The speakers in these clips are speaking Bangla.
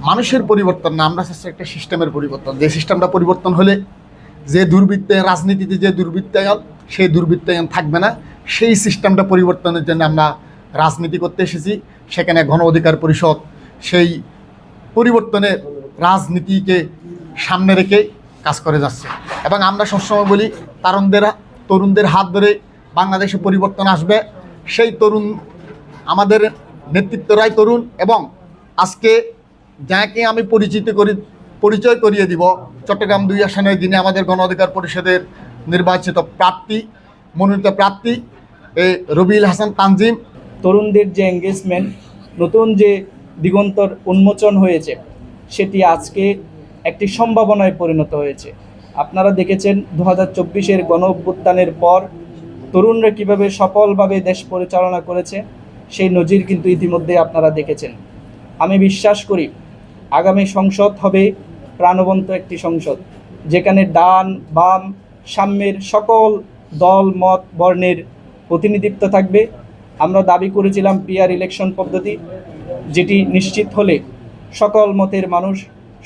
মানুষের পরিবর্তন না, আমরা চাচ্ছি একটা সিস্টেমের পরিবর্তন। যে সিস্টেমটা পরিবর্তন হলে যে দুর্বৃত্তায়ন, রাজনীতিতে যে দুর্বৃত্তায়ন, সেই দুর্বৃত্তায়ন থাকবে না। সেই সিস্টেমটা পরিবর্তনের জন্য আমরা রাজনীতি করতে এসেছি। সেখানে গণ অধিকার পরিষদ সেই পরিবর্তনের রাজনীতিকে সামনে রেখে কাজ করে যাচ্ছে। এবং আমরা সবসময় বলি, তরুণদের হাত ধরে বাংলাদেশে পরিবর্তন আসবে। সেই তরুণ, আমাদের নেতৃত্বরাই তরুণ। এবং আজকে যাকে আমি পরিচয় করিয়ে দিব, চট্টগ্রাম 2 আসনের যিনি আমাদের গণ অধিকার পরিষদের নির্বাচিত প্রার্থী, মনোনীত প্রার্থী, এই রবিউল হাসান তানজিম। তরুণদের যে এঙ্গেজমেন্ট, নতুন যে দিগন্তর উন্মোচন হয়েছে, সেটি আজকে একটি সম্ভাবনায় পরিণত হয়েছে। আপনারা দেখেছেন 2024-এর গণ অভ্যুত্থানের পর তরুণরা কীভাবে সফলভাবে দেশ পরিচালনা করেছে, সেই নজির কিন্তু ইতিমধ্যে আপনারা দেখেছেন। আমি বিশ্বাস করি আগামী সংসদ হবে প্রাণবন্ত একটি সংসদ, যেখানে ডান বাম সাম্যের সকল দল মত বর্ণের প্রতিনিধিত্ব থাকবে। আমরা দাবি করেছিলাম পিআর ইলেকশন পদ্ধতি, যেটি নিশ্চিত হলে সকল মতের মানুষ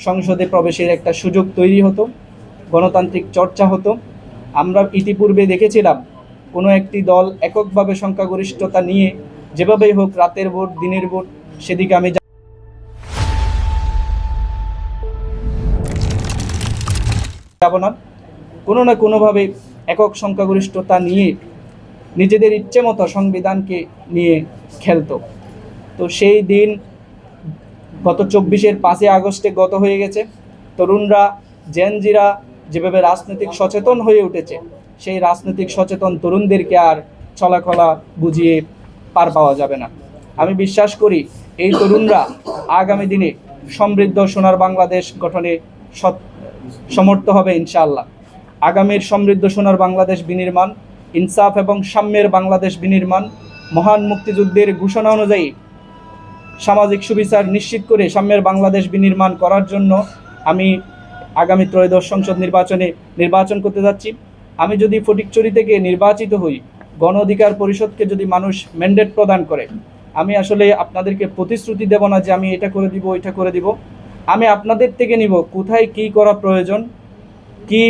সংসদে প্রবেশের একটা সুযোগ তৈরি হতো, গণতান্ত্রিক চর্চা হতো। আমরা ইতিপূর্বে দেখেছিলাম কোনো একটি দল এককভাবে সংখ্যাগরিষ্ঠতা নিয়ে যেভাবেই হোক, রাতের ভোট দিনের ভোট, সেদিকে আমি যাব না। কোনো না কোনোভাবে একক সংখ্যাগরিষ্ঠতা নিয়ে নিজেদের ইচ্ছে মতো সংবিধানকে নিয়ে খেলতো। তো সেই দিন গত 24-এর 5 আগস্টে গত হয়ে গেছে। তরুণরা, জেনজিরা যেভাবে রাজনৈতিক সচেতন হয়ে উঠেছে, সেই রাজনৈতিক সচেতন তরুণদেরকে আর চলাকলা বুঝিয়ে পার পাওয়া যাবে না। আমি বিশ্বাস করি এই তরুণরা আগামী দিনে সমৃদ্ধ সোনার বাংলাদেশ গঠনে সমর্থ হবে ইনশাআল্লাহ। আগামীর সমৃদ্ধ সোনার বাংলাদেশ বিনির্মাণ, ইনসাফ এবং সাম্যের বাংলাদেশ বিনির্মাণ, মহান মুক্তিযুদ্ধের ঘোষণা অনুযায়ী সামাজিক সুবিচার নিশ্চিত করে সাম্যের বাংলাদেশ বিনির্মাণ করার জন্য আমি আগামী ত্রয়োদশ সংসদ নির্বাচন করতে যাচ্ছি। আমি যদি ফটিকছড়ি থেকে নির্বাচিত হই, গণ অধিকার পরিষদকে যদি মানুষ ম্যান্ডেট প্রদান করে, আমি আসলে আপনাদেরকে প্রতিশ্রুতি দেব না যে আমি এটা করে দিব, ওইটা করে দিব। আমি আপনাদের থেকে নিব কোথায় কি করা প্রয়োজন, কি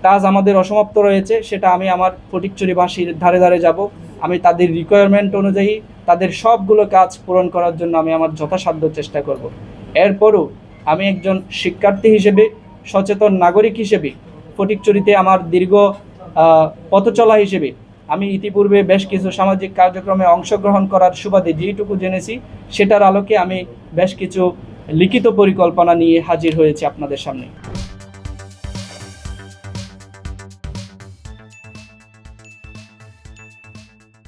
কাজ আমাদের অসমাপ্ত রয়েছে, সেটা আমি আমার ফটিকছড়িবাসীর ধারে ধারে যাব। আমি তাদের রিকোয়ারমেন্ট অনুযায়ী তাদের সবগুলো কাজ পূরণ করার জন্য আমি আমার যথাসাধ্য চেষ্টা করব। এরপরও আমি একজন শিক্ষার্থী হিসেবে, সচেতন নাগরিক হিসেবে, ফটিকছড়িতে আমার দীর্ঘ পথচলা হিসেবে আমি ইতিপূর্বে বেশ কিছু সামাজিক কার্যক্রমে অংশগ্রহণ করার সুবাদে যেইটুকু জেনেছি, সেটার আলোকে আমি বেশ কিছু লিখিত পরিকল্পনা নিয়ে হাজির হয়েছি আপনাদের সামনে।